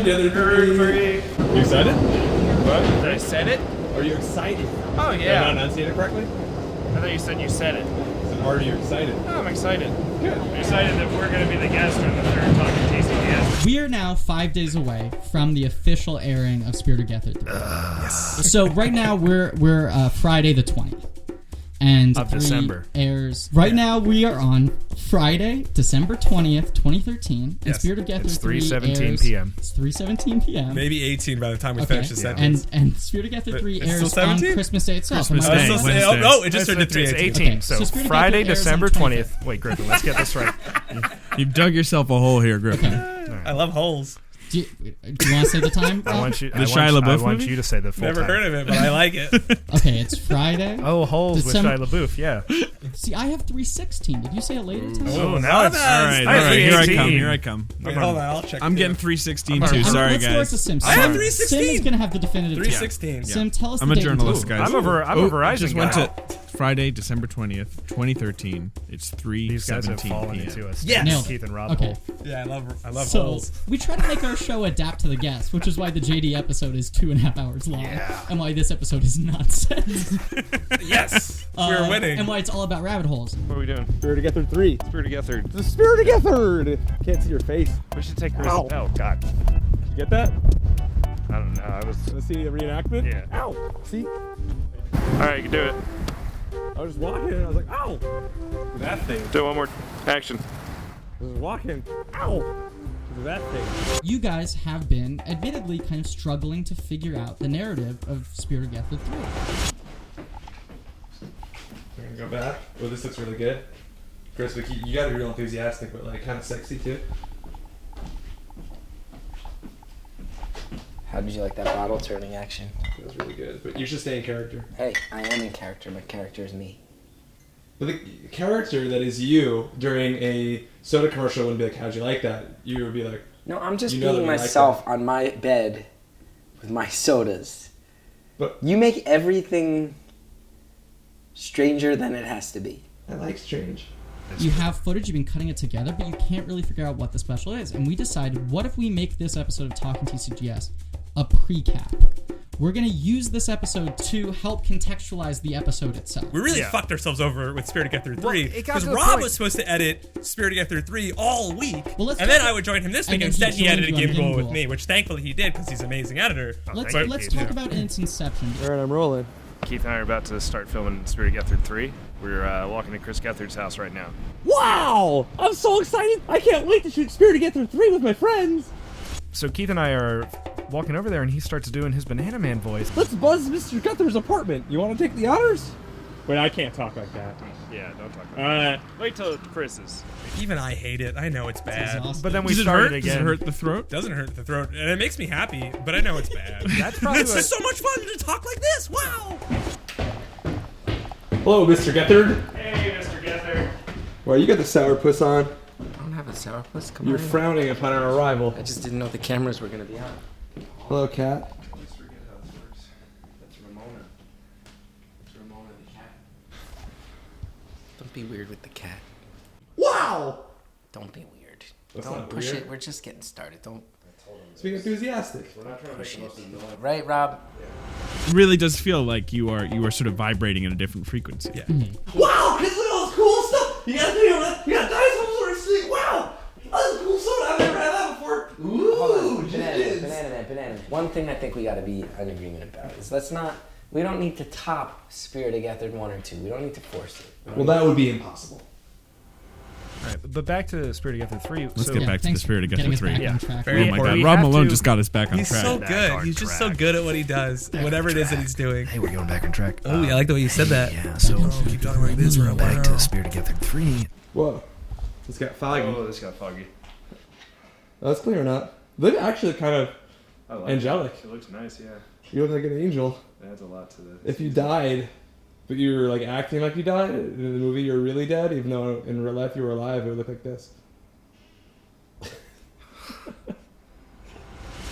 Together 3. You excited? What? Did I said it? Are you excited? Oh, Did I yeah. not enunciate it correctly? I thought you said you said it. So are you excited? Oh, I'm excited. Good. I'm excited that we're going to be the guest on the third Talking TCGS. We are now 5 days away from the official airing of Spirit of Gethard 3. Yes. So right now we're Friday the 20th. And Of 3 December. airs. Right now we are on Friday, December 20th, 2013. And Yes. Spirit of Gethard It's 3 3:17 airs. p.m. It's 3:17 p.m. Maybe 18 by the time we finish this sentence. And Spirit of Gethard 3 It's still airs on 17? Christmas Day itself. Christmas Am I Day. right? Wednesday. It just turned to It's 3:18. 18. Okay, So so Spirit of Friday, Gethard airs December on 20th. Wait, Griffin, let's get this right. You've dug yourself a hole here, Griffin. I love holes. Do you want to say the time? I want you. The Shia LaBeouf I want movie? you to say the full Never time. heard of it, but I like it. Okay, it's Friday. Oh, holes December- with Shia LaBeouf. Yeah. See, I have 3:16. Did you say a later time? Oh, now it's All right, I have here I 3:18. come. Here I come. Wait, hold on, I'll check. I'm too. getting 316 I'm too. sorry. Sorry, Let's start with guys. the Sim. I have Sim- 3:16. Sim is going to have the definitive. 3:16. Sim, tell us I'm the a date and journalist, time. guys. I'm a Verizon just guy. went to Friday, December 20th, 2013. It's These guys have 3:17 fallen p.m. into us. Yes. Nailed Keith and Rob. Okay. Hole. Yeah, I love So holes. we try to make our show adapt to the guest, which is why the JD episode is 2.5 hours long, and why this episode is nonsense. Yes, we're winning. and why it's all about rabbit holes. What are we doing? Spirit of Gethard 3. Spirit of Gethard. The Spirit of Gethard! Can't see your face. We should take Chris. Ow. Oh God. Did you get that? I don't know. I was. Let's see a reenactment? Yeah. Ow! See? All right, you can do it. I was just walking and I was like, ow! That thing. Do it one more. Action. I was walking. Ow! That thing. You guys have been, admittedly, kind of struggling to figure out the narrative of Spirit of Gethard 3. We're gonna go back. Oh, this looks really good. Chris, you gotta be real enthusiastic, but like kind of sexy too. How did you like that bottle turning action? That was really good. But you should stay in character. Hey, I am in character. My character is me. But the character that is you during a soda commercial wouldn't be like, "How'd you like that?" You would be like, No, I'm just You know that being we like myself that. on my bed with my sodas. But- you make everything stranger than it has to be. "I like strange." You have footage, you've been cutting it together, but you can't really figure out what the special is. And we decided, what if we make this episode of Talking TCGS a pre-cap? We're going to use this episode to help contextualize the episode itself. We really Yeah. fucked ourselves over with Spirit of Gethard 3 it got because to the Rob point- was supposed to edit Spirit of Gethard 3 all week, Well, let's and then talk- I would join him this and week. then Instead, he he joined edited you on Game Goal with Goal. me, which thankfully he did because he's an amazing editor. Let's thank let's you. talk about its inception. Alright, I'm rolling. Keith and I are about to start filming Spirit of Gethard 3. We're walking to Chris Gethard's house right now. Wow! I'm so excited! I can't wait to shoot Spirit of Gethard 3 with my friends! So Keith and I are walking over there, and he starts doing his Banana Man voice. Let's buzz Mr. Gethard's apartment. You want to take the honors? Wait, I can't talk like that. Yeah, don't talk about it. Uh, Wait till Chris's. Even I hate it. I know it's bad. Exhausting. But then we Does it started hurt? again. Does it hurt the throat? Doesn't hurt the throat, and it makes me happy, but I know it's bad. That's probably It's what- just so much fun to talk like this. Wow. Hello, Mr. Gethard. Hey, Mr. Gethard. Well, you got the sourpuss on. I don't have a sourpuss. Come You're on. frowning upon our arrival. I just didn't know the cameras were going to be on. Hello, cat. That's Ramona. It's Ramona the cat. Don't be weird with the cat. Wow. Don't be weird. That's Don't not push weird. it. We're just getting started. Don't Being enthusiastic. push it. Right, Rob? It really does feel like you are sort of vibrating at a different frequency. Yeah. wow! Kids, look at all this cool stuff! You got video, you got dinosaurs on the Wow! That's a cool soda. I've never had that before. Ooh, Banana Man. One thing I think we got to be in agreement about is we don't need to top Spirit of Gethard 1 or 2. We don't need to force it. Well, that would be impossible. All right, but back to Spirit of Gethard 3. Let's get back to the thanks Spirit of for getting Gethard us 3. back Yeah. on track. Very Oh my important. god, Rob have Malone to- just got us back on He's track. so Back good. on He's just so track. good at what he does, whatever it is that he's doing. Hey, we're going back on track. Oh, yeah, I like the way you said that. Yeah, so keep talking like this. We're back to Spirit of Gethard 3. Whoa. It's got foggy. Oh, this got foggy. That's clear or not? They actually kind of I like angelic. It looks nice, yeah. You look like an angel. It adds a lot to the... If you died, but you were like acting like you died, in the movie you're really dead, even though in real life you were alive, it would look like this.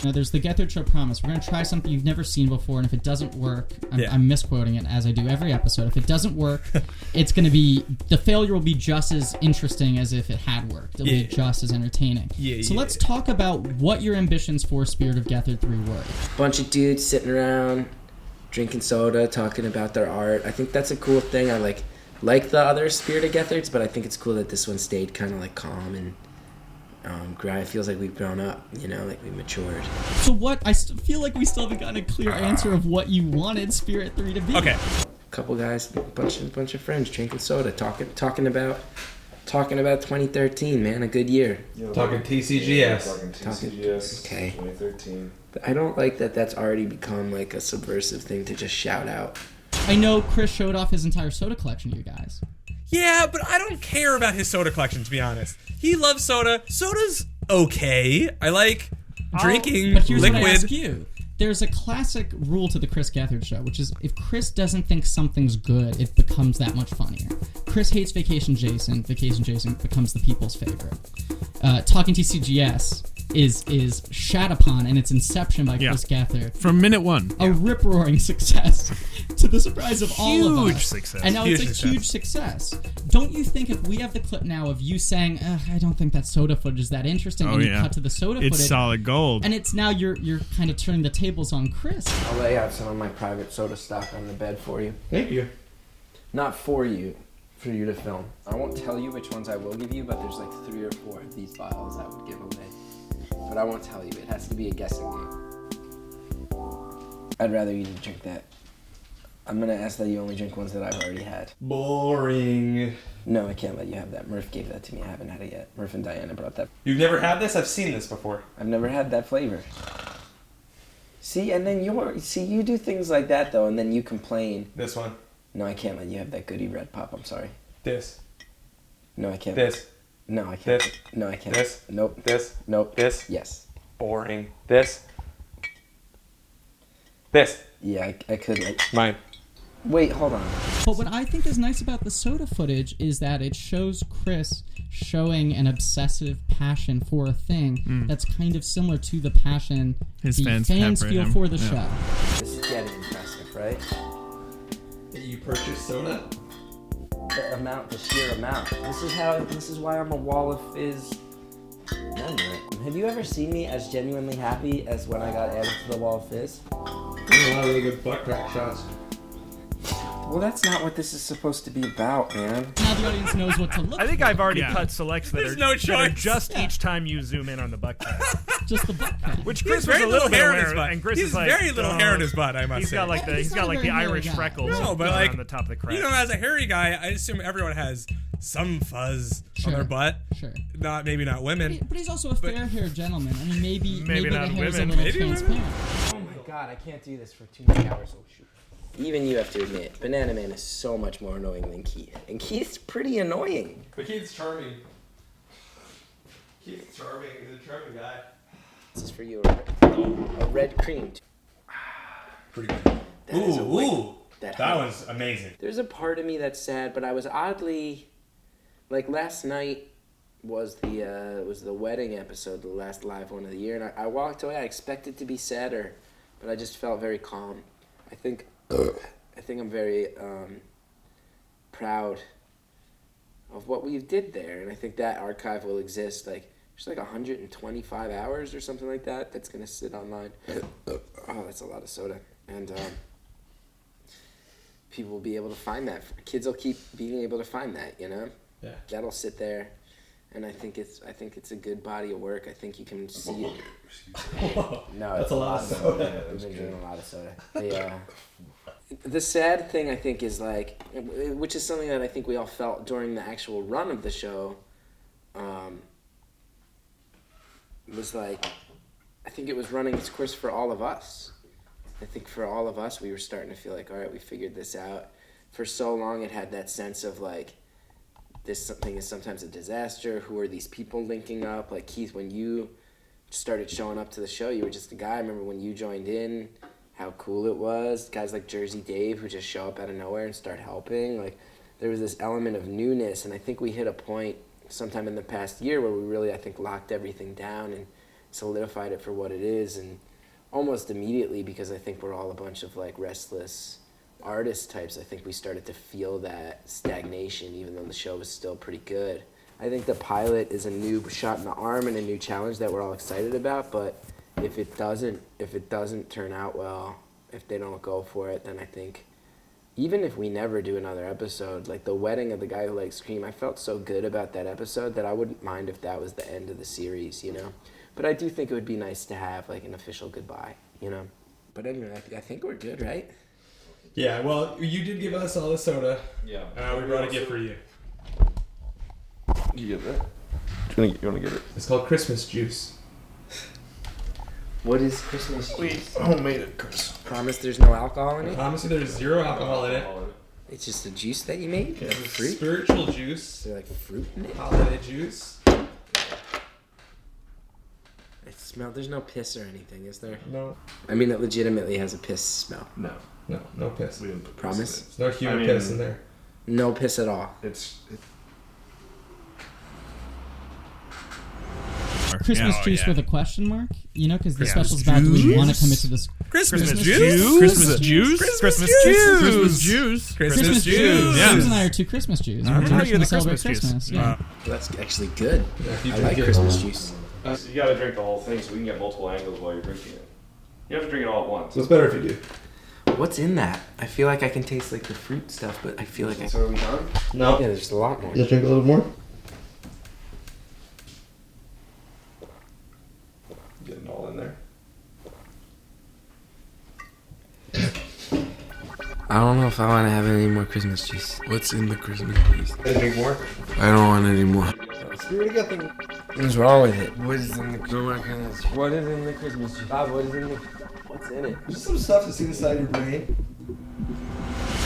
Now, there's the Gethard Show promise. We're going to try something you've never seen before, and if it doesn't work, I'm misquoting it as I do every episode. If it doesn't work, it's going to be, the failure will be just as interesting as if it had worked. It'll be just as entertaining. So let's talk about what your ambitions for Spirit of Gethard 3 were. Bunch of dudes sitting around, drinking soda, talking about their art. I think that's a cool thing. I like the other Spirit of Gethards, but I think it's cool that this one stayed kind of like calm and it feels like we've grown up, you know, like we've matured. So what, I feel like we still haven't gotten a clear answer of what you wanted Spirit 3 to be. Okay. Couple guys, bunch of friends drinking soda, talking about 2013, man, a good year. Talking TCGS. Talking TCGS. Okay. 2013. I don't like that that's already become like a subversive thing to just shout out. I know Chris showed off his entire soda collection to you guys. Yeah, but I don't care about his soda collection, to be honest. He loves soda. Soda's okay. I like drinking But here's liquid. what I ask you. There's a classic rule to the Chris Gethard Show, which is if Chris doesn't think something's good, it becomes that much funnier. Chris hates Vacation Jason. Vacation Jason becomes the people's favorite. Talking TCGS is shat upon in its inception by Chris Gethard. From minute one. A rip-roaring success to the surprise of all of us. Huge success. And now it's a huge success. Don't you think if we have the clip now of you saying, I don't think that soda footage is that interesting, and you cut to the soda footage. It's solid gold. And it's now you're kind of turning the tables on Chris. I'll lay out some of my private soda stock on the bed for you. Thank you. Not for you, for you to film. I won't tell you which ones I will give you, but there's like 3 or 4 of these bottles I would give away. But I won't tell you. It has to be a guessing game. I'd rather you didn't drink that. I'm gonna ask that you only drink ones that I've already had. Boring. No, I can't let you have that. Murph gave that to me. I haven't had it yet. Murph and Diana brought that. You've never had this? I've seen this before. I've never had that flavor. See, and then you do things like that though, and then you complain. This one. No, I can't let you have that Goody Red Pop. I'm sorry. This. No, I can't. This. No, I can't. This. No, I can't. This. Nope. This. Nope. This. Yes. Boring. This. This. Yeah, I could. Mine. Wait, hold on. But what I think is nice about the soda footage is that it shows Chris showing an obsessive passion for a thing that's kind of similar to the passion His the fans fans have for feel him. for the Yeah. show. This is getting impressive, right? You purchased soda? The amount, the sheer amount. This is why I'm a wall of fizz member. Have you ever seen me as genuinely happy as when I got added to the wall of fizz? There's a lot of really good butt crack shots. Well, that's not what this is supposed to be about, man. Now the audience knows what to look I think for. I've already cut selects that There's are, no that are choice. just each time you zoom in on the butt crack. Just the butt crack. Which He Chris has was very a little little bit hair in aware his of, butt. and Chris He is has like, very little hair in his butt, I must He's say. got like the He's not a very hairy guy. freckles No, but like, on the top of the crack. You know, as a hairy guy, I assume everyone has some fuzz on their butt. Sure. Maybe not women. But he's also a fair-haired gentleman. I mean, maybe Maybe the not hair's women. a little Maybe women. transparent. Oh my god, I can't do this for 2 many hours. Oh shoot. Even you have to admit, Banana Man is so much more annoying than Keith. And Keith's pretty annoying. But Keith's charming. Keith's charming. He's a charming guy. This is for you, a red cream. Pretty good. That is a wig. Ooh. That was amazing. There's a part of me that's sad, but I was oddly, like last night was the wedding episode, the last live one of the year, and I walked away. I expected to be sadder, but I just felt very calm. I think I'm very proud of what we did there, and I think that archive will exist. Like there's like 125 hours or something like that that's gonna sit online. Oh, that's a lot of soda, and people will be able to find that. Kids will keep being able to find that, you know. Yeah. That'll sit there, and I think it's a good body of work. I think you can see it. No, That's a lot of soda. We've been doing a lot of soda. The sad thing I think is like, which is something that I think we all felt during the actual run of the show, was like, I think it was running its course for all of us. I think for all of us, we were starting to feel like, all right, we figured this out. For so long, it had that sense of like, this thing is sometimes a disaster. Who are these people linking up? Like Keith, when you started showing up to the show, you were just a guy. I remember when you joined in, how cool it was. Guys like Jersey Dave who just show up out of nowhere and start helping. Like there was this element of newness, and I think we hit a point sometime in the past year where we really, I think, locked everything down and solidified it for what it is, and almost immediately, because I think we're all a bunch of like restless artist types, I think we started to feel that stagnation, even though the show was still pretty good. I think the pilot is a new shot in the arm and a new challenge that we're all excited about, but if it doesn't turn out well, if they don't go for it, then I think even if we never do another episode, like the wedding of the guy who likes Scream, I felt so good about that episode that I wouldn't mind if that was the end of the series, you know? But I do think it would be nice to have like an official goodbye, you know? But anyway, I think we're good, right? Yeah, well, you did give us all the soda. Yeah. We brought a gift for you. You get that? You want to get it? It's called Christmas juice. What is Christmas juice? We homemade it, Chris. Promise there's no alcohol in I it? promise you there's zero alcohol in it. It's just a juice that you made? Yeah, Like it's fruit? spiritual juice. Is there like fruit in it? Holiday juice. There's no piss or anything, is there? No. I mean, it legitimately has a piss smell. No. No piss. We didn't put Promise? piss There's no human piss in there. No piss at all. in it. It's Christmas Oh, juice yeah. with a question mark? You know, because the Christmas special's about, do we juice? want to commit to this? Christmas Christmas juice. juice. Christmas juice. Christmas Christmas juice. Christmas juice. Christmas juice. Yeah. Susan and I are two Christmas Jews. I'll We're tell just you gonna the celebrate Christmas juice. Christmas. Yeah. That's actually good. Yeah, if you I drink like it. Christmas juice. you gotta drink the whole thing so we can get multiple angles while you're drinking it. You have to drink it all at once. So it's better if you do. What's in that? I feel like I can taste like the fruit stuff, but I feel like I... So are we done? No. Yeah, there's a lot more. You drink a little more? Getting all in there. I don't know if I want to have any more Christmas juice. What's in the Christmas juice? Can I drink more? I don't want any more. Spirit of Gethard. What's wrong with it? What is in the Christmas juice? What is in the Christmas juice? Bob, what is in the... What's in it? Just some stuff to see inside your brain.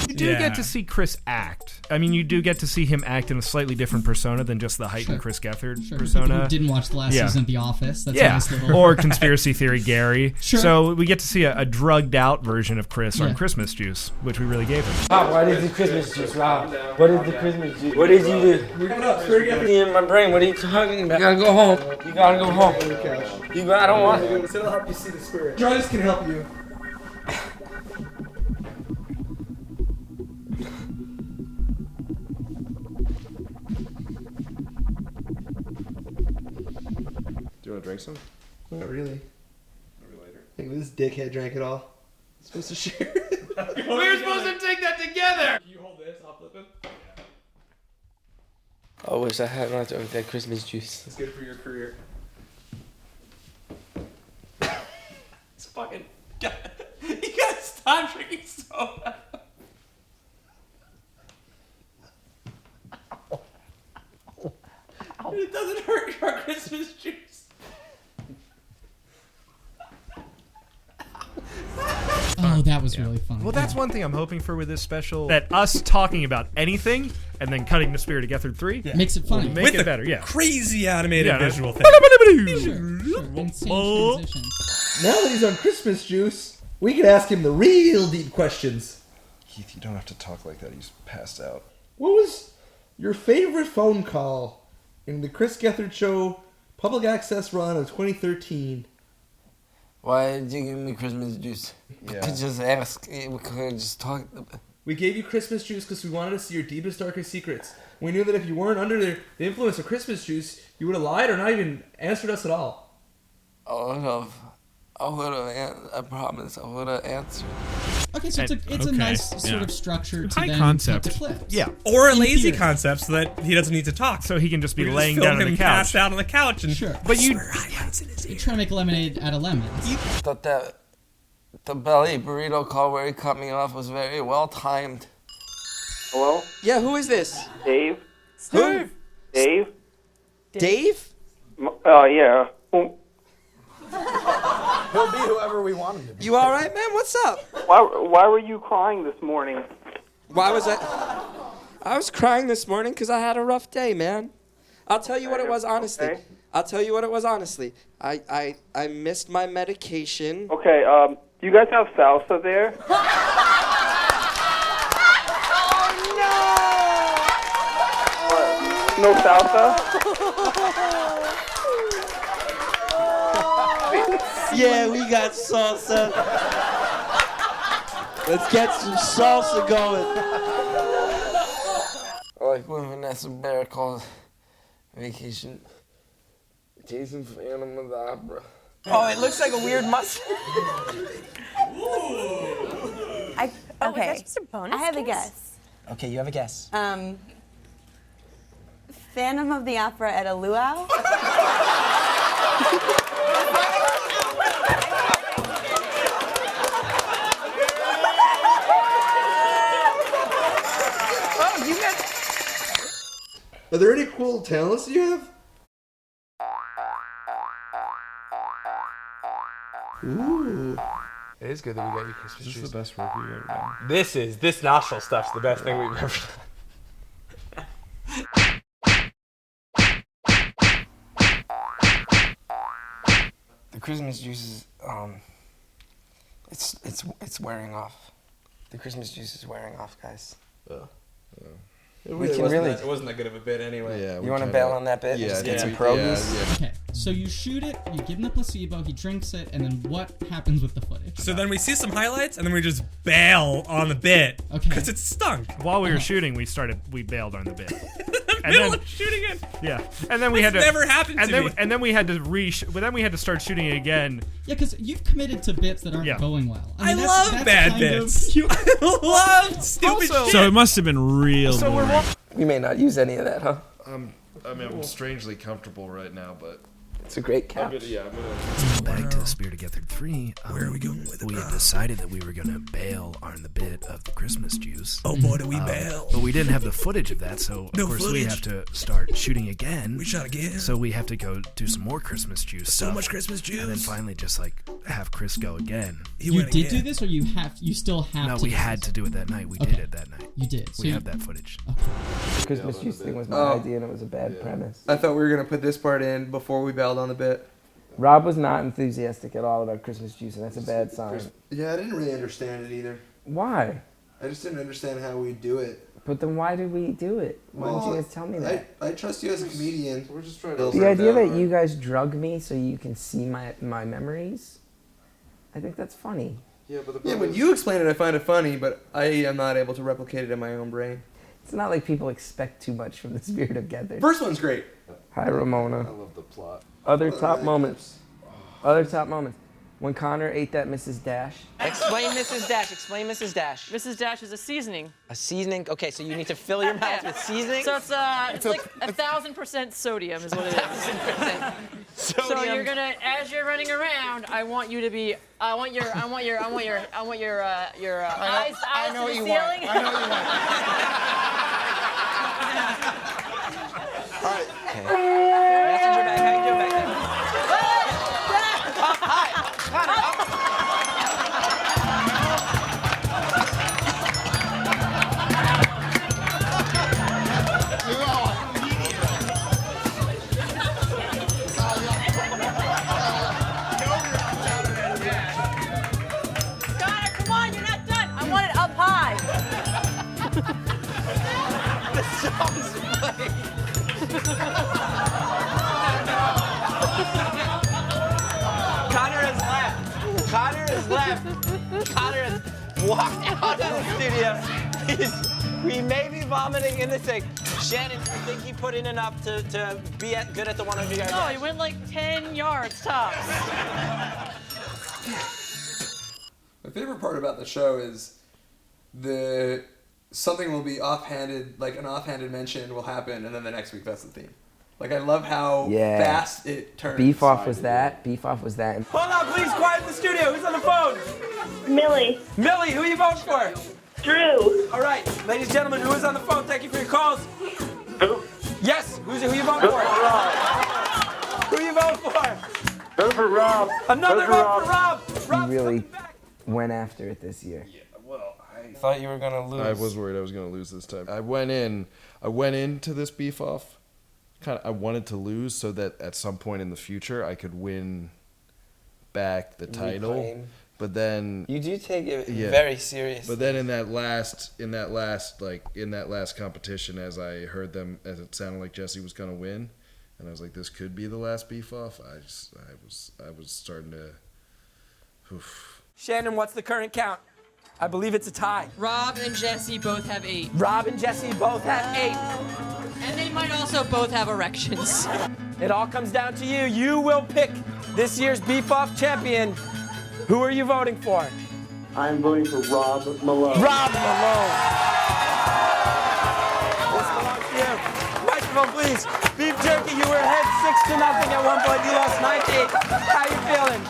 You do Yeah. get to see Chris act. I mean, you do get to see him act in a slightly different persona than just the heightened Sure. Chris Gethard Sure. persona. Who didn't watch the last Yeah. season of The Office. That's a Yeah, nice little... or Conspiracy Theory Gary. Sure. So we get to see a drugged out version of Chris on Yeah. Christmas Juice, which we really gave him. Rob, what is the Christmas juice, Rob? What is the Christmas juice? What did you do? We're coming up. Spirit of Gethard. In my brain, what are you talking about? You gotta go home. You gotta go home. I don't want it. It'll help you see the spirit. Drugs can help you. Do you want to drink some? Not really. Maybe later. I think this dickhead drank it all. I'm supposed to share. We were supposed to take that together. You hold this, I'll flip it. I wish I had not drunk that Christmas juice. It's good for your career. It's fucking. You gotta stop drinking soda. It doesn't hurt your Christmas juice. Oh, that was really fun. Well, that's one thing I'm hoping for with this special. That us talking about anything and then cutting the Spirit of Gethard 3 Makes it funny. make With it the better, yeah. crazy animated Yeah, visual thing. Sure. Insane transition. Now that he's on Christmas juice, we can ask him the real deep questions. Keith, you don't have to talk like that. He's passed out. What was your favorite phone call in the Chris Gethard Show public access run of 2013? Why did you give me Christmas juice? Yeah. We could just ask. We could just talk. We gave you Christmas juice because we wanted to see your deepest, darkest secrets. We knew that if you weren't under the influence of Christmas juice, you would have lied or not even answered us at all. I would have. I promise. I would have answered. Okay, so it's a Okay, nice sort yeah. of structure to High then concept. cut to clips. Yeah. Or a lazy theory. concept so that he doesn't need to talk. So he can just be We laying just down film on the him couch. passed out on the couch and Sure. But you You try to make lemonade out of lemons. Thought that the belly burrito call where he cut me off was very well timed. Hello? Yeah, who is this? Dave? Who? Dave? Dave? Yeah. He'll be whoever we want him to be. You all right, man? What's up? Why were you crying this morning? Why was I? I was crying this morning because I had a rough day, man. I'll tell you what it was, honestly. Okay. I'll tell you what it was, honestly. I missed my medication. Okay, do you guys have salsa there? No salsa? Yeah, we got salsa. Let's get some salsa going. I like when Vanessa Bear calls vacation Jason Phantom of the Opera. Oh, it looks like a weird mustache. Okay. That's just a bonus I have a guess? guess. Okay, you have a guess. Phantom of the Opera at a luau. Oh, you got. Are there any cool talents you have? Ooh. It is good that we got you Christmas This juice. is the best work we've ever done. This nostril stuff's the best thing we've ever done. The Christmas juice is it's wearing off. The Christmas juice is wearing off, guys. It We can really. it wasn't that good of a bit anyway. Yeah. You want to bail on that bit? Yeah, Just get yeah, some yeah, pierogies. Okay, so you shoot it, you give him the placebo, he drinks it, and then what happens with the footage? So then we see some highlights, and then we just bail on the bit. Okay. Because it stunk. While we were shooting, we bailed on the bit. And Middle then, of shooting it. yeah, and then we had to. Never happened and to then, me. And then we had to but then we had to start shooting it again. Yeah, because you've committed to bits that aren't Yeah. going well. I mean, love that's bad kind of- bits. I love stupid shit. So it must have been real. So we're boring. We may not use any of that, huh? I'm strangely comfortable right now, but It's a great cap. Back to Spirit of Gethard 3. Where are we going with it? We had decided that we were going to bail on the bit of the Christmas juice. Oh boy, do we bail. But we didn't have the footage of that, so of course we have to start shooting again. We shot again. So we have to go do some more Christmas juice So stuff. much Christmas juice. And then finally just like have Chris go again. You did do this, or you still have to? No, we do had this? to do it that night. We Okay. did it that night. You did. So We you- have that footage. The Christmas juice thing was my idea, and it was a bad premise. I thought we were gonna put this part in before we bailed on the bit. Rob was not enthusiastic at all about Christmas juice, and that's a bad sign. Yeah, I didn't really understand it either. Why? I just didn't understand how we do it. But then why did we do it? Why didn't you guys tell me that? I trust you as a comedian. We're just trying to. The idea that you guys drug me so you can see my memories, I think that's funny. Yeah, but Yeah, when you explain it, I find it funny, but I am not able to replicate it in my own brain. It's not like people expect too much from the Spirit of Gethard. First one's great. Hi, Ramona. I love the plot. Other top moments. Other top moments. When Connor ate that Mrs. Dash. Explain Mrs. Dash. Explain Mrs. Dash. Mrs. Dash is a seasoning. A seasoning. Okay, so you need to fill your mouth with seasoning. So it's like 1,000% sodium is what it is. 1,000% So sodium. you're gonna, as you're running around, I want your eyes to the ceiling. I know what you want. All right. Messenger bag. How you doing back there? Hi. Connor, up. Connor, come on, you're not done. I want it up high. The song's playing. Connor has left. Connor has walked out of the studio. We may be vomiting in the sink. Shannon, I think he put in enough to be good at the 100-yard No, dash. he went like 10 yards tops. My favorite part about the show is something will be offhanded, like an offhanded mention will happen, and then the next week that's the theme. Like I love how fast it turns. Beef off was that. Beef off was that. Hold on, please, quiet in the studio. Who's on the phone? Millie. Millie, who are you voting for? Drew. All right, ladies and gentlemen, who is on the phone? Thank you for your calls. Yes, who you voting for? Who you voting for? Vote for Rob. Another vote for Rob. He really went after it this year. I thought you were gonna lose. I was worried I was gonna lose this time. I went into this beef off. I wanted to lose so that at some point in the future I could win back the title. Reclaim. But then You do take it very seriously. But then in that last competition, as it sounded like Jesse was gonna win, and I was like, this could be the last beef off. I was starting to Shannon, what's the current count? I believe it's a tie. Rob and Jesse both have 8. Rob and Jesse both have 8. And they might also both have erections. It all comes down to you. You will pick this year's Beef Off champion. Who are you voting for? I'm voting for Rob Malone. Rob Malone. This belongs to you. Microphone, please. Beef Jerky, you were ahead 6-0 at one point. You lost 9-8. How you feeling?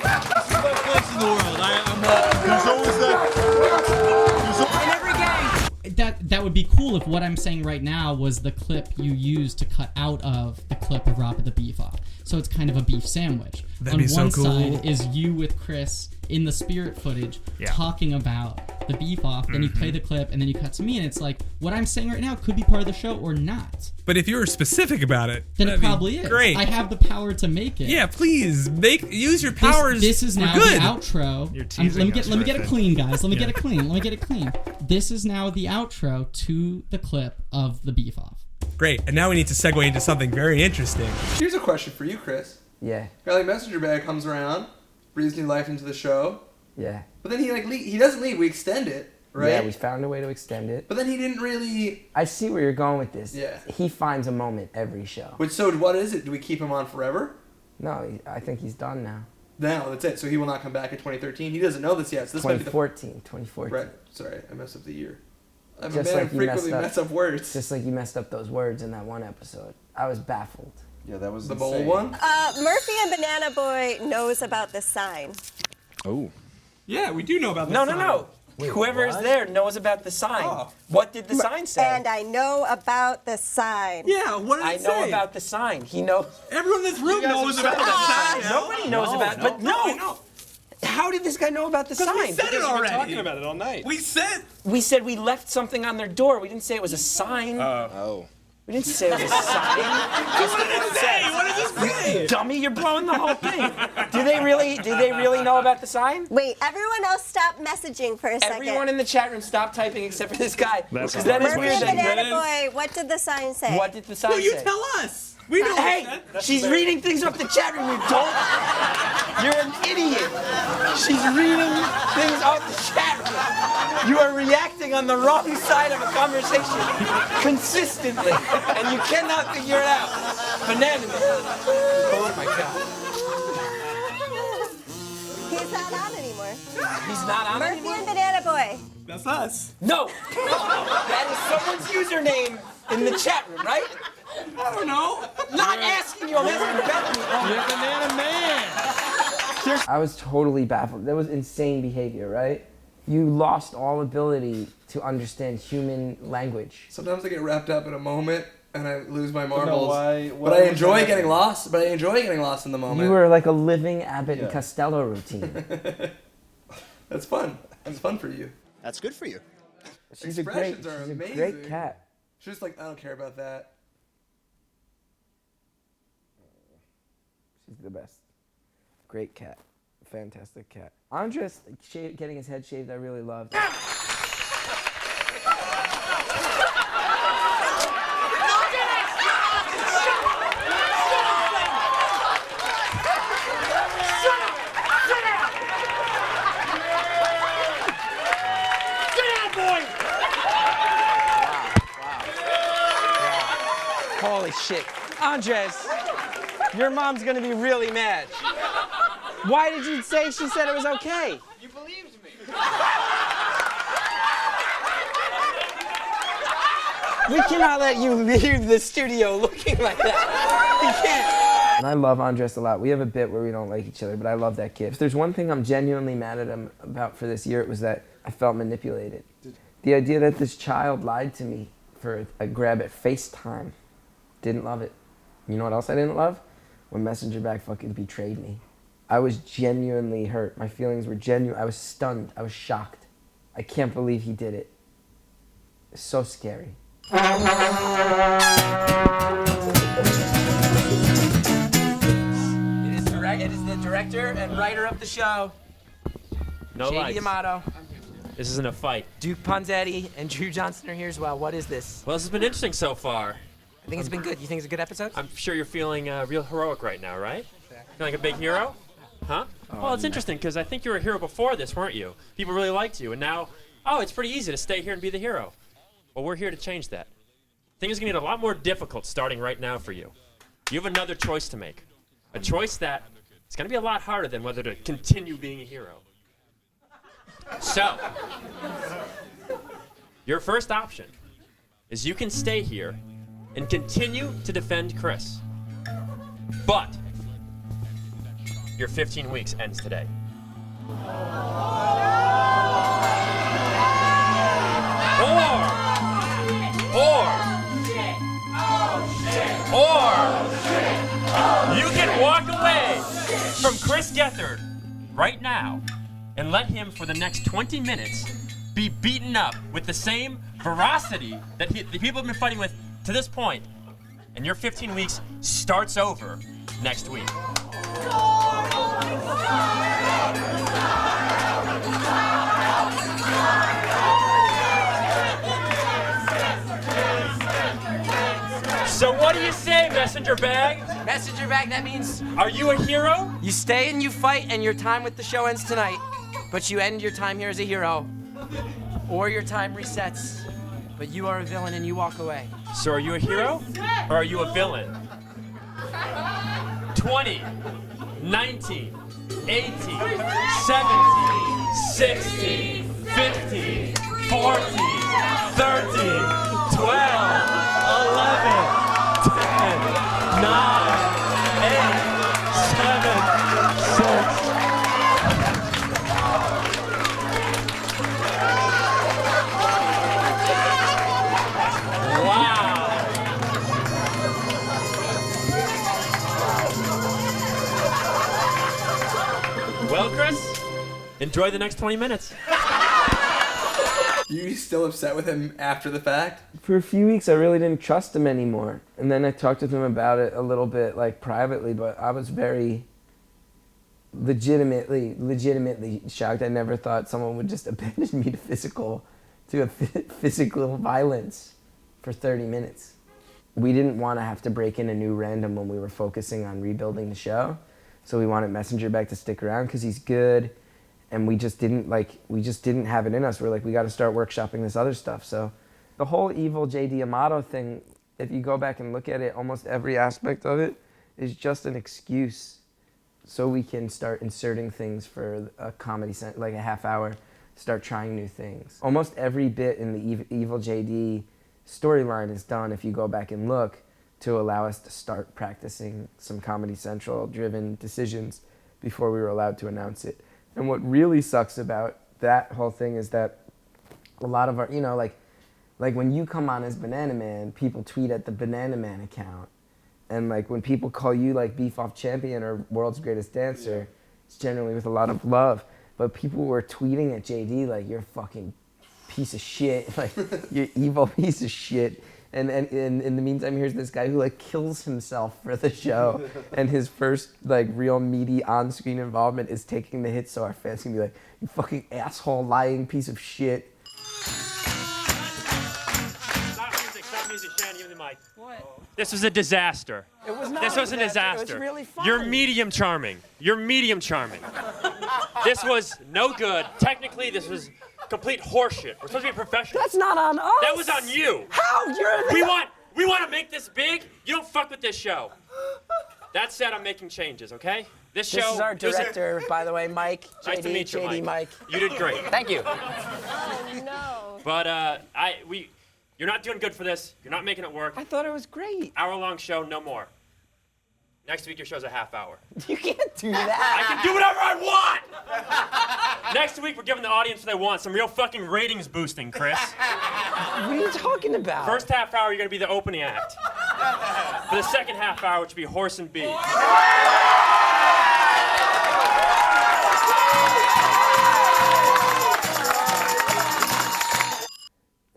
Best place in the world. There's always that. In every game. That would be cool if what I'm saying right now was the clip you used to cut out of the clip of Rob at the Beef Off. So it's kind of a beef sandwich. That'd be so cool. On one side is you with Chris in the spirit footage talking about the Beef Off. Then you play the clip and then you cut to me, and it's like what I'm saying right now could be part of the show or not. But if you were specific about it, Then it that'd be probably is. Great. I have the power to make it. Yeah, please use your powers. This is now for good. the outro. Let me get it clean, guys. Let me get it clean. This is now the outro to the clip of the Beef Off. Great. And now we need to segue into something very interesting. Here's a question for you, Chris. Yeah. Garlic Messenger Bag comes around, breathes new life into the show. Yeah. But then he doesn't leave. We extend it, right? Yeah, we found a way to extend it. But then he didn't really. I see where you're going with this. Yeah. He finds a moment every show. So what is it? Do we keep him on forever? No, I think he's done now. No, that's it. So he will not come back in 2013. He doesn't know this yet. So this might be 2014. Right. Sorry, I messed up the year. I'm Just a man like who frequently mess up words. Just like you messed up those words in that one episode. I was baffled. Yeah, that was the bowl one. Murphy and Banana Boy knows about the sign. Oh. Yeah, we do know about the No. sign. Wait, whoever's there knows about the sign. Oh. What did the sign say? And I know about the sign. Yeah, what did it say? I know about the sign. He knows. Everyone in this room knows about the sign. Nobody knows about it. But no. How did this guy know about the sign? We said it already. We've been talking about it all night. We said we left something on their door. We didn't say it was a sign. We didn't say it was a sign. What did it say? What did it say? Dummy, you're blowing the whole thing. Do they really know about the sign? Wait, everyone else stop messaging for a second. Everyone in the chat room stop typing except for this guy. That's that is Murphy weird. and Banana Boy, what did the sign say? What did the sign say? You tell us. We know. Hey, she's reading things off the chat room. You don't. You're an idiot. She's reading things off the chat room. You are reacting on the wrong side of a conversation consistently, and you cannot figure it out. Banana. Oh my God. He's not on anymore. He's not on Murphy anymore? and Banana Boy. That's us. No. That is someone's username in the chat room, right? I don't know. Not asking you. I'm asking Bethany. You're Banana Man. I was totally baffled. That was insane behavior, right? You lost all ability to understand human language. Sometimes I get wrapped up in a moment and I lose my marbles. why but I enjoy getting lost. But I enjoy getting lost in the moment. You were like a living Abbott and Costello routine. That's fun. That's fun for you. That's good for you. She's a great cat. She's just like, I don't care about that. She's the best. Great cat. Fantastic cat. Andres getting his head shaved, I really loved. Holy shit. Andres, your mom's gonna be really mad. Why did you say she said it was okay? You believed me. We cannot let you leave the studio looking like that. We can't. And I love Andres a lot. We have a bit where we don't like each other, but I love that kid. If there's one thing I'm genuinely mad at him about for this year, it was that I felt manipulated. The idea that this child lied to me for a grab at FaceTime. Didn't love it. You know what else I didn't love? When Messenger Bag fucking betrayed me. I was genuinely hurt. My feelings were genuine. I was stunned. I was shocked. I can't believe he did it. It's so scary. It is the director and writer of the show, No JD lights. Amato. This isn't a fight. Duke Ponzetti and Drew Johnson are here as well. What is this? Well, this has been interesting so far. I think it's been good. You think it's a good episode? I'm sure you're feeling real heroic right now, right? Feeling like a big hero? Huh? Well, it's interesting because I think you were a hero before this, weren't you? People really liked you, and now, it's pretty easy to stay here and be the hero. Well, we're here to change that. Things are going to get a lot more difficult starting right now for you. You have another choice to make. A choice that is going to be a lot harder than whether to continue being a hero. So, your first option is you can stay here and continue to defend Chris. But your 15 weeks ends today. Or you can walk away from Chris Gethard right now and let him, for the next 20 minutes, be beaten up with the same ferocity that the people have been fighting with to this point. And your 15 weeks starts over next week. So what do you say, messenger bag? Messenger bag, that means... Are you a hero? You stay and you fight and your time with the show ends tonight. But you end your time here as a hero. Or your time resets. But you are a villain and you walk away. So are you a hero? Or are you a villain? 20, 19, 18, 17, 16, 15, 14, 13, 12, 11, 10, 9, 8, 7, 6. Well, Chris, enjoy the next 20 minutes. You still upset with him after the fact? For a few weeks, I really didn't trust him anymore. And then I talked with him about it a little bit, like, privately, but I was very legitimately shocked. I never thought someone would just abandon me to physical violence for 30 minutes. We didn't want to have to break in a new random when we were focusing on rebuilding the show. So we wanted Messenger Bag to stick around because he's good. And we just didn't have it in us. We're like, we got to start workshopping this other stuff. So the whole evil JD Amato thing, if you go back and look at it, almost every aspect of it is just an excuse so we can start inserting things for a comedy, like a half hour, start trying new things. Almost every bit in the evil JD storyline is done, if you go back and look, to allow us to start practicing some Comedy Central driven decisions before we were allowed to announce it. And what really sucks about that whole thing is that a lot of our, like when you come on as Banana Man, people tweet at the Banana Man account. And like when people call you like Beef Off Champion or World's Greatest Dancer, it's generally with a lot of love. But people were tweeting at JD like, you're a fucking piece of shit, like you're evil piece of shit. And in the meantime, here's this guy who like kills himself for the show, and his first like real meaty on-screen involvement is taking the hit. So our fans can be like, "You fucking asshole, lying piece of shit." Stop music, Shannon, give me the mic. What? This was a disaster. It was not. This was a disaster. It was really fun. You're medium charming. This was no good. Technically, this was complete horseshit. We're supposed to be professional. That's not on us. That was on you. How? We want to make this big. You don't fuck with this show. That said, I'm making changes, okay? This show. This is our director, by the way, Mike. Nice to meet you, JD, Mike. You did great. Thank you. Oh, no. But you're not doing good for this. You're not making it work. I thought it was great. Hour-long show, no more. Next week, your show's a half hour. You can't do that. I can do whatever I want! Next week, we're giving the audience what they want. Some real fucking ratings boosting, Chris. What are you talking about? First half hour, you're going to be the opening act. For the second half hour, which will be Horse and Bee.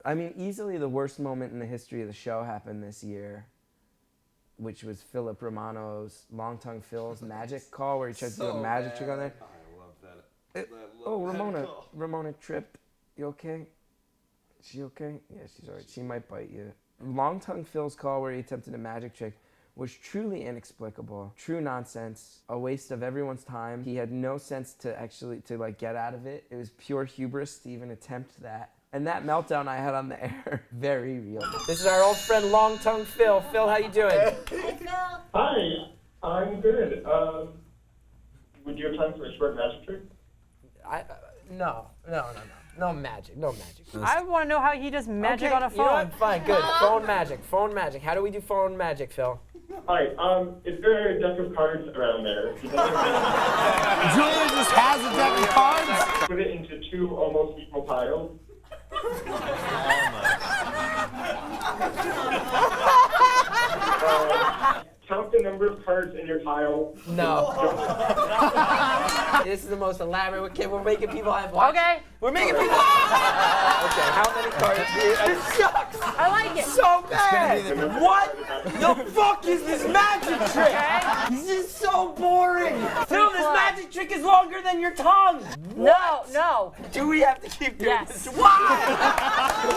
I mean, easily the worst moment in the history of the show happened this year, which was Philip Romano's Long Tongue Phil's magic call, where he tried to do a magic trick on there. I love that. Ramona tripped. You okay? She okay? Yeah, she's alright. She might bite you. Long Tongue Phil's call, where he attempted a magic trick, was truly inexplicable, true nonsense, a waste of everyone's time. He had no sense to actually get out of it. It was pure hubris to even attempt that. And that meltdown I had on the air, very real. This is our old friend Long Tongue Phil. Phil, how you doing? Hi, I'm good. Would you have time for a short magic trick? No magic. I want to know how he does magic on a phone. You know what? Fine, good. Phone magic. How do we do phone magic, Phil? Alright, is there a deck of cards around there? Julian just has a deck of cards? Put it into 2 almost equal piles. Count the number of cards in your pile. No. This is the most elaborate. Okay, we're making people have watch. Okay. We're making people. Okay, how many cards? This sucks. I like it. So bad. What the fuck is this magic trick? This is so boring. Phil, this magic trick is longer than your tongue. No. Do we have to keep doing Yes. this? Why?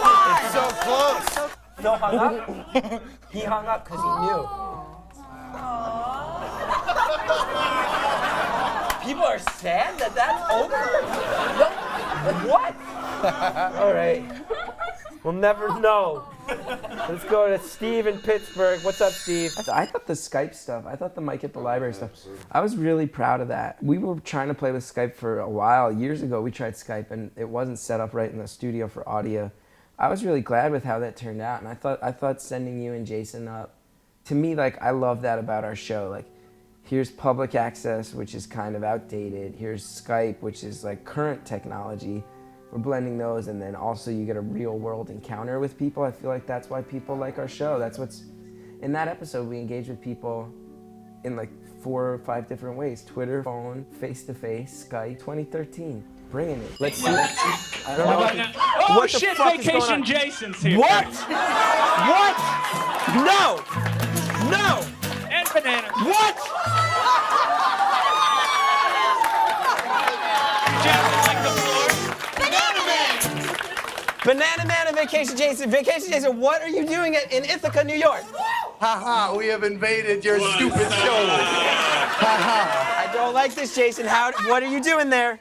Why? So close. Phil hung up. He hung up because he knew. People are sad that that's over? What? All right. We'll never know. Let's go to Steve in Pittsburgh. What's up, Steve? I thought the Skype stuff, I thought the mic at the library stuff, I was really proud of that. We were trying to play with Skype for a while. Years ago, we tried Skype, and it wasn't set up right in the studio for audio. I was really glad with how that turned out, and I thought sending you and Jason up, to me, like, I love that about our show. Like, here's public access, which is kind of outdated. Here's Skype, which is like current technology. We're blending those, and then also you get a real world encounter with people. I feel like that's why people like our show. That's what's, in that episode, we engage with people in like 4 or 5 different ways. Twitter, phone, face-to-face, Skype, 2013. Bringing it. Let's see. I don't know. Oh What the shit, fuck is going Vacation on? Jason's here. What? What? No! No! And banana. What? Banana Man and Vacation Jason. Vacation Jason, what are you doing in Ithaca, New York? Haha, we have invaded your stupid show. Haha. I don't like this, Jason. What are you doing there?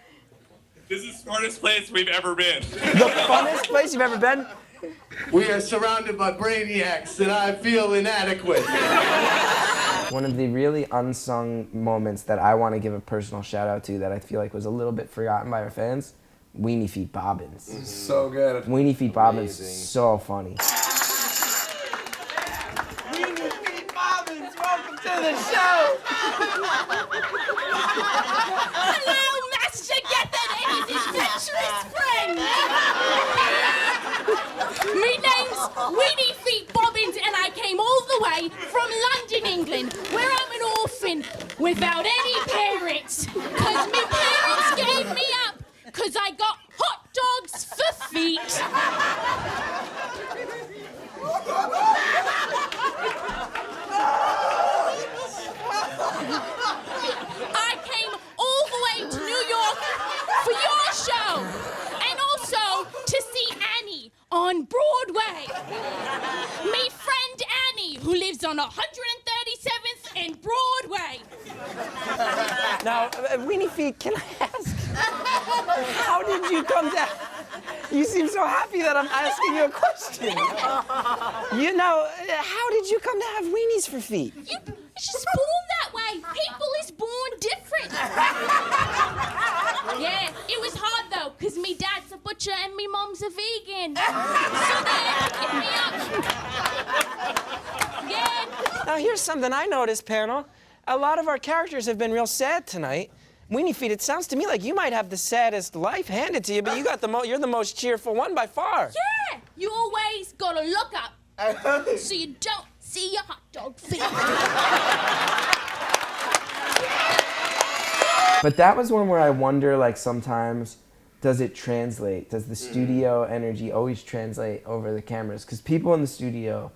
This is the smartest place we've ever been. The funnest place you've ever been? We are surrounded by brainiacs, and I feel inadequate. One of the really unsung moments that I want to give a personal shout out to that I feel like was a little bit forgotten by our fans, Weenie Feet Bobbins. So good. Weenie Feet Bobbins, so funny. Weenie Feet Bobbins, welcome to the show! Hello, Master Gethard and his adventurous friend! My name's Weenie Feet Bobbins, and I came all the way from London, England, where I'm an orphan without any parents. Because my parents gave me up because I got hot dogs for feet. I came all the way to New York for your show, and also to see Annie on Broadway. Me friend Annie, who lives on 137th and Broadway. Now, Weenie Feet, can I ask, how did you come down? You seem so happy that I'm asking you a question. You know, how did you come to have weenies for feet? It's just born that way. People is born different. Yeah, it was hard though, because me dad's a butcher and me mom's a vegan. So they had to pick me up. Yeah. Now, here's something I noticed, panel. A lot of our characters have been real sad tonight. Weenie Feet, it sounds to me like you might have the saddest life handed to you, but you got you're the most cheerful one by far. Yeah, you always gotta look up so you don't see your hot dog feet. But that was one where I wonder, like, sometimes, does it translate? Does the studio energy always translate over the cameras? Because people in the studio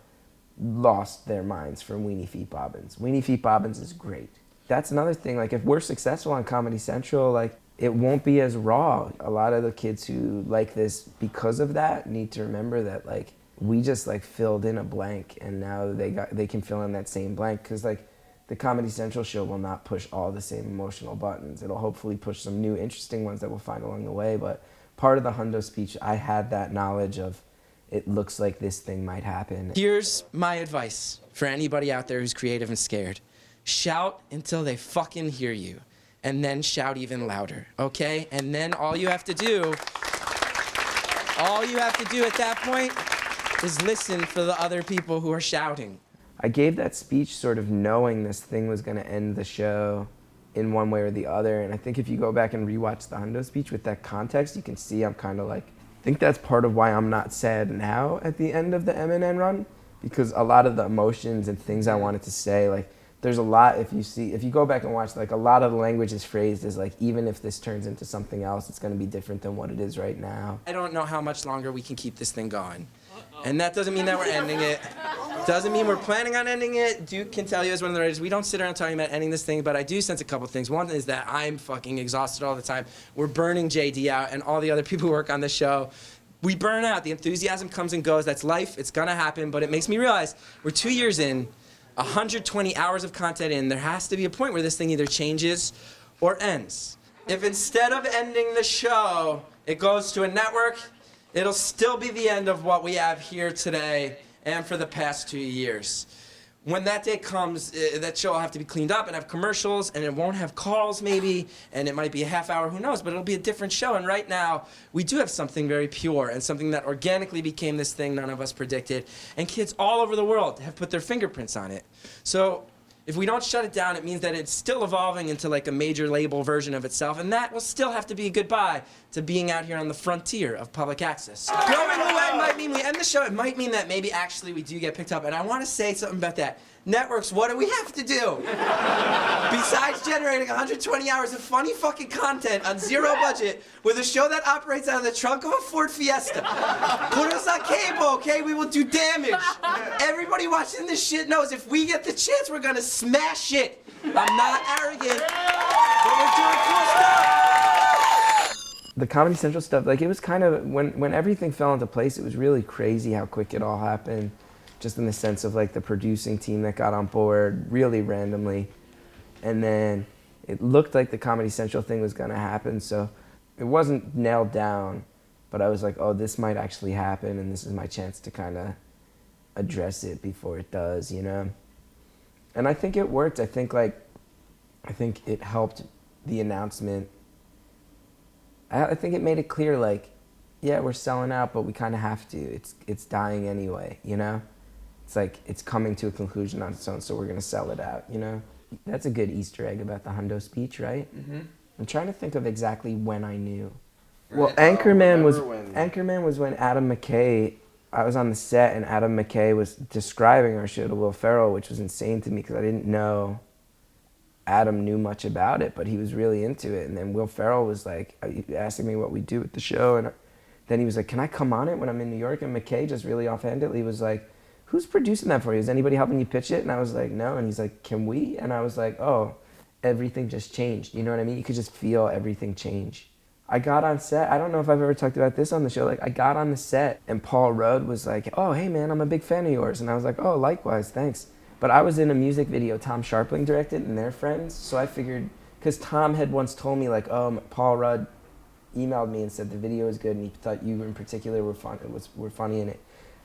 lost their minds for Weenie Feet Bobbins. Weenie Feet Bobbins is great. That's another thing, like, if we're successful on Comedy Central, like, it won't be as raw. A lot of the kids who like this because of that need to remember that, like, we just like filled in a blank, and now they can fill in that same blank, because like the Comedy Central show will not push all the same emotional buttons. It'll hopefully push some new interesting ones that we'll find along the way. But part of the Hundo speech, I had that knowledge of, it looks like this thing might happen. Here's my advice for anybody out there who's creative and scared. Shout until they fucking hear you, and then shout even louder, okay? And then all you have to do at that point is listen for the other people who are shouting. I gave that speech sort of knowing this thing was going to end the show in one way or the other. And I think if you go back and rewatch the Hundo speech with that context, you can see I'm kind of like, I think that's part of why I'm not sad now at the end of the MNN run, because a lot of the emotions and things I wanted to say, like, there's a lot, if you go back and watch, like, a lot of the language is phrased as like, even if this turns into something else, it's going to be different than what it is right now. I don't know how much longer we can keep this thing going. And that doesn't mean that we're ending it. Doesn't mean we're planning on ending it. Duke can tell you as one of the writers, we don't sit around talking about ending this thing, but I do sense a couple things. One is that I'm fucking exhausted all the time. We're burning JD out, and all the other people who work on the show. We burn out. The enthusiasm comes and goes. That's life. It's gonna happen, but it makes me realize we're 2 years in, 120 hours of content in. There has to be a point where this thing either changes or ends. If instead of ending the show, it goes to a network, it'll still be the end of what we have here today and for the past 2 years. When that day comes, that show will have to be cleaned up and have commercials, and it won't have calls maybe, and it might be a half hour, who knows, but it'll be a different show. And right now, we do have something very pure and something that organically became this thing none of us predicted. And kids all over the world have put their fingerprints on it. So if we don't shut it down, it means that it's still evolving into like a major label version of itself, and that will still have to be a goodbye to being out here on the frontier of public access. Going away might mean we end the show. It might mean that maybe actually we do get picked up, and I want to say something about that. Networks, what do we have to do? Besides generating 120 hours of funny fucking content on zero budget with a show that operates out of the trunk of a Ford Fiesta. Put us on cable, okay? We will do damage. Everybody watching this shit knows if we get the chance, we're gonna smash it. I'm not arrogant, but we're doing cool stuff. The Comedy Central stuff, like, it was kind of, when everything fell into place, it was really crazy how quick it all happened. Just in the sense of like the producing team that got on board really randomly. And then it looked like the Comedy Central thing was gonna happen, so it wasn't nailed down, but I was like, oh, this might actually happen, and this is my chance to kind of address it before it does, you know? And I think it worked. I think it helped the announcement. I think it made it clear, like, yeah, we're selling out, but we kind of have to. It's dying anyway, you know? It's like, it's coming to a conclusion on its own, so we're gonna sell it out, you know? That's a good Easter egg about the Hundo speech, right? Mm-hmm. I'm trying to think of exactly when I knew. Well, Anchorman was when Adam McKay, I was on the set and Adam McKay was describing our show to Will Ferrell, which was insane to me because I didn't know Adam knew much about it, but he was really into it. And then Will Ferrell was like asking me what we do with the show, and then he was like, can I come on it when I'm in New York? And McKay just really offhandedly was like, who's producing that for you? Is anybody helping you pitch it? And I was like, no. And he's like, can we? And I was like, oh, everything just changed. You know what I mean? You could just feel everything change. I got on set. I don't know if I've ever talked about this on the show. Like, I got on the set and Paul Rudd was like, oh, hey man, I'm a big fan of yours. And I was like, oh, likewise, thanks. But I was in a music video Tom Sharpling directed and they're friends. So I figured, because Tom had once told me like, oh, Paul Rudd emailed me and said the video was good and he thought you in particular were funny in it.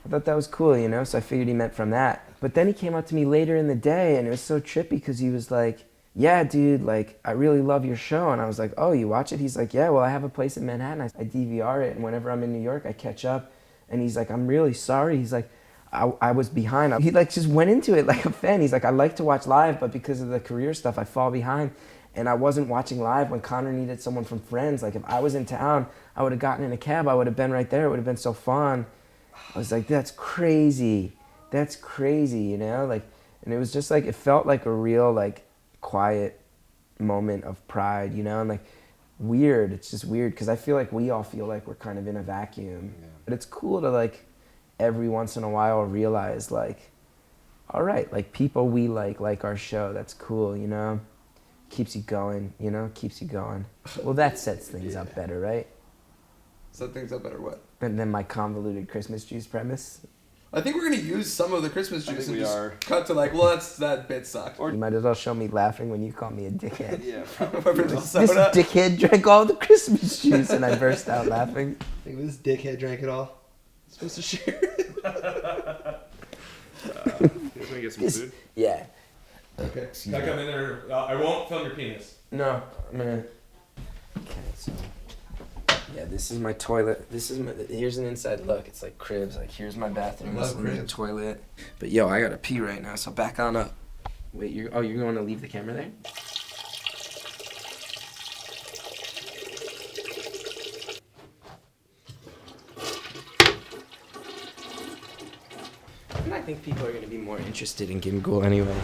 I thought that was cool, you know, so I figured he meant from that. But then he came up to me later in the day and it was so trippy because he was like, yeah, dude, like, I really love your show. And I was like, oh, you watch it? He's like, yeah, well, I have a place in Manhattan. I DVR it, and whenever I'm in New York, I catch up. And he's like, I'm really sorry. He's like, I was behind. He like just went into it like a fan. He's like, I like to watch live, but because of the career stuff, I fall behind. And I wasn't watching live when Connor needed someone from Friends. Like, if I was in town, I would have gotten in a cab. I would have been right there. It would have been so fun. I was like, that's crazy. That's crazy, you know? Like, and it was just like, it felt like a real, like, quiet moment of pride, you know? And like, weird. It's just weird because I feel like we all feel like we're kind of in a vacuum. Yeah. But it's cool to, like, every once in a while realize, like, all right, like, people we like our show. That's cool, you know? Keeps you going, you know? Keeps you going. Well, that sets things up better, right? Set things up better what? And then my convoluted Christmas juice premise. I think we're gonna use some of the Christmas juice and we just are. cut to like, well, that bit sucked. You might as well show me laughing when you call me a dickhead. Yeah. This dickhead drank all the Christmas juice, and I burst out laughing. I think this dickhead drank it all. Supposed to share. You guys wanna get some food? Yeah. Okay. Can I come in there? I won't film your penis. No, I'm gonna. Okay, so. Yeah, this is my toilet. This is my. Here's an inside look. It's like cribs. Like here's my bathroom. This is the toilet. But yo, I gotta pee right now. So back on up. Wait, you're going to leave the camera there? And I think people are gonna be more interested in Gimghoul anyway.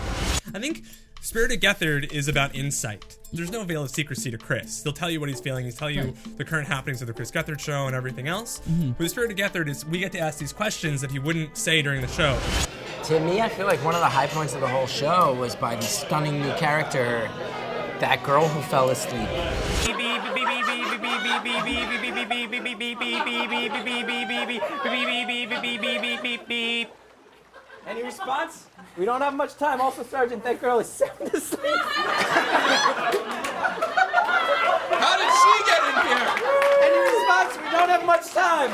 I think Spirited Gethard is about insight. There's no veil of secrecy to Chris. He'll tell you what he's feeling. He'll tell you the current happenings of the Chris Gethard show and everything else. With Spirited Gethard, is we get to ask these questions that he wouldn't say during the show. To me, I feel like one of the high points of the whole show was by the stunning new character, that girl who fell asleep. Any response? We don't have much time. Also, Sergeant, that girl is sound asleep. How did she get in here? Any response? We don't have much time.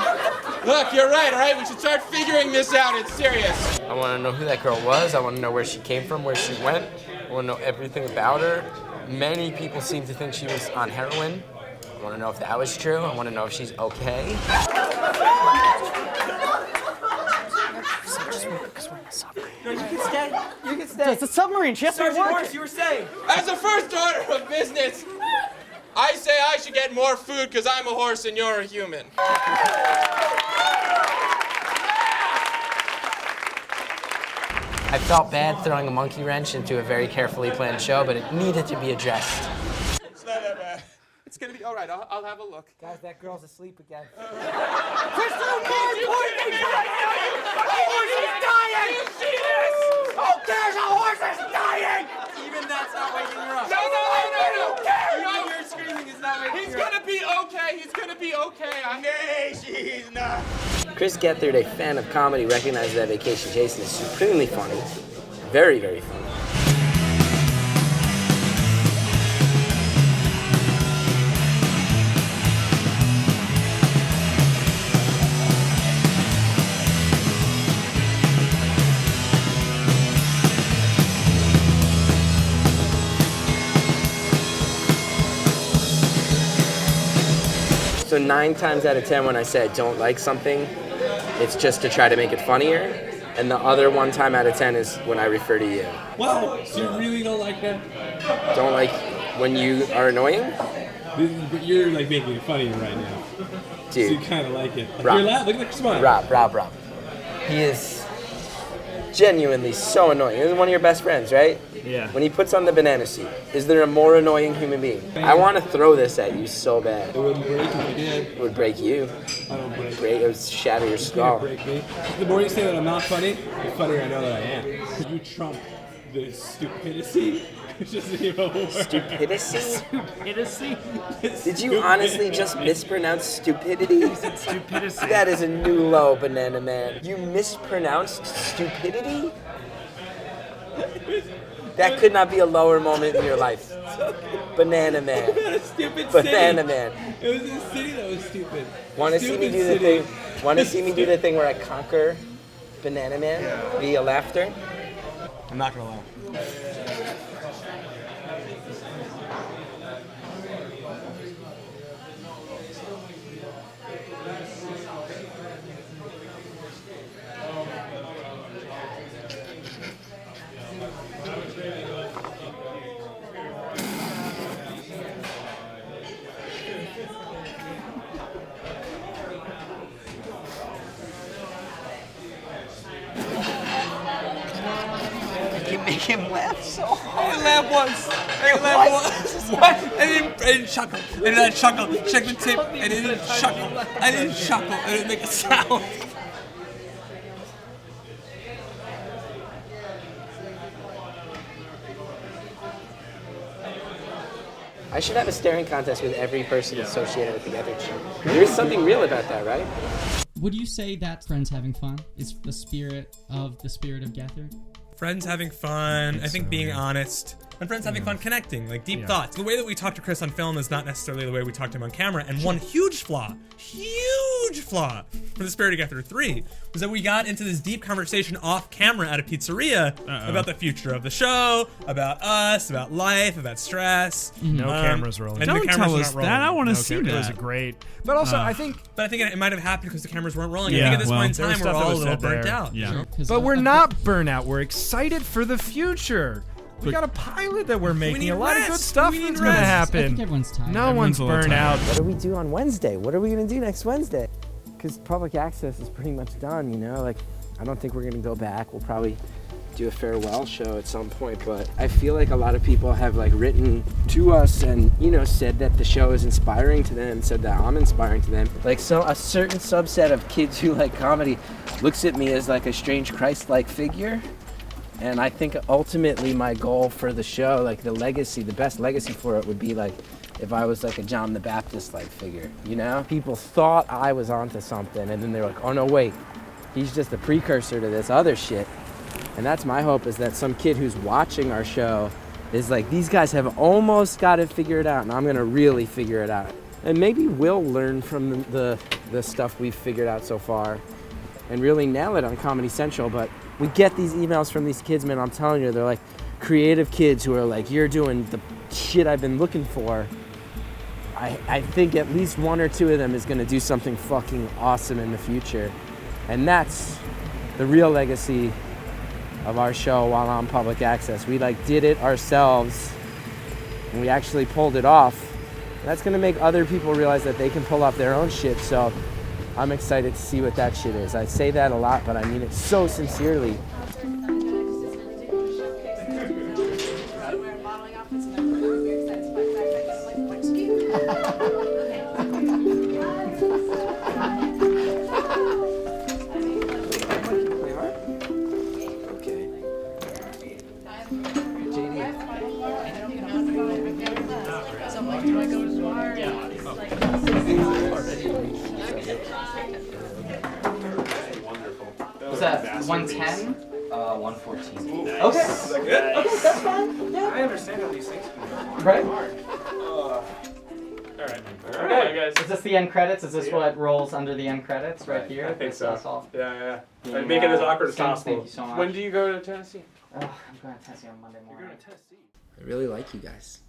Look, you're right, all right? We should start figuring this out. It's serious. I want to know who that girl was. I want to know where she came from, where she went. I want to know everything about her. Many people seem to think she was on heroin. I want to know if that was true. I want to know if she's okay. No, you can stay. You can stay. It's a submarine. She has to Sergeant work. Morris, You were saying. As a first order of business, I say I should get more food because I'm a horse and you're a human. I felt bad throwing a monkey wrench into a very carefully planned show, but it needed to be addressed. It's not that bad. It's gonna be all right. I'll have a look. Guys, that girl's asleep again. Crystal, more important things right now. A horse is dying. Do you see this? Who cares? A horse is dying. Even that's not waking her up. No. Who cares? Even your screaming is not waking He's her up. gonna be okay. He's gonna be okay. Nay, she's not. Chris Gethard, a fan of comedy, recognized that Vacation Jason is supremely funny. Very, very funny. So 9 times out of 10 when I say I don't like something, it's just to try to make it funnier. And the other 1 time out of 10 is when I refer to you. Wow, so you really don't like that? Don't like when you are annoying? But you're like making it funnier right now. Dude. So you kind of like it. Rob. You're look at the smile. Rob. He is genuinely so annoying. This is one of your best friends, right? Yeah. When he puts on the banana suit, is there a more annoying human being? I want to throw this at you so bad. It wouldn't break if you did. It would break you. I don't break. It would shatter your It's skull. gonna break me. The more you say that I'm not funny, the funnier I know that I am. You trump the stupidity. It's just even more. Stupidity? Stupidity? Did you honestly just mispronounce stupidity? Stupidity. That is a new low, Banana Man. You mispronounced stupidity? That could not be a lower moment in your life. Banana Man. About a stupid Banana city. Man. It was a city that was stupid. Want to see me do the thing? Want to see me do the thing where I conquer Banana Man via laughter? I'm not gonna lie. You make him laugh so hard. I laughed once. What? I didn't chuckle. I didn't chuckle. Check the tip. I didn't chuckle. I didn't make a sound. I should have a staring contest with every person associated with the Gethard show. There is something real about that, right? Would you say that Friends Having Fun is the spirit of Gethard? Friends having fun. I think being honest. And friends having fun connecting, like deep thoughts. The way that we talk to Chris on film is not necessarily the way we talk to him on camera. And one huge flaw from The Spirit of Gethard 3 was that we got into this deep conversation off camera at a pizzeria about the future of the show, about us, about life, about stress. No cameras rolling. And Don't the cameras tell were us not that. rolling. I want to see that. It was great. But also, I think it might have happened because the cameras weren't rolling. Yeah, I think at this point in there was time, we're stuff that all a was little said burnt there. out. Yeah. But we're not burnt out. We're excited for the future. We got a pilot that we're making. need A lot of good rest. stuff We need that's going to rest. happen. I think everyone's tired. No one's a little burnt tired. out. What do we do on Wednesday? What are we going to do next Wednesday? Because public access is pretty much done, you know? Like, I don't think we're going to go back. We'll probably do a farewell show at some point, but I feel like a lot of people have, like, written to us and, you know, said that the show is inspiring to them, said that I'm inspiring to them. Like, so a certain subset of kids who like comedy looks at me as, like, a strange Christ-like figure. And I think ultimately my goal for the show, like the legacy, the best legacy for it would be like if I was like a John the Baptist-like figure, you know? People thought I was onto something, and then they're like, oh no, wait, he's just the precursor to this other shit. And that's my hope, is that some kid who's watching our show is like, these guys have almost got it figured out, and I'm gonna really figure it out. And maybe we'll learn from the stuff we've figured out so far and really nail it on Comedy Central. But we get these emails from these kids, man, I'm telling you, they're like creative kids who are like, you're doing the shit I've been looking for. I think at least one or two of them is gonna do something fucking awesome in the future. And that's the real legacy of our show while on public access. We like did it ourselves and we actually pulled it off. That's gonna make other people realize that they can pull off their own shit. So I'm excited to see what that shit is. I say that a lot, but I mean it so sincerely. Was that 110? 114. Okay. Is that good? Okay, that's fine. Yeah. I understand how these things can be Right. hard. Okay, guys. Is this the end credits? Is this what rolls under the end credits right here? I think This, so. all? Yeah. Yeah, And make it as awkward as Sam, possible. Thank you so much. When do you go to Tennessee? I'm going to Tennessee on Monday morning. I really like you guys.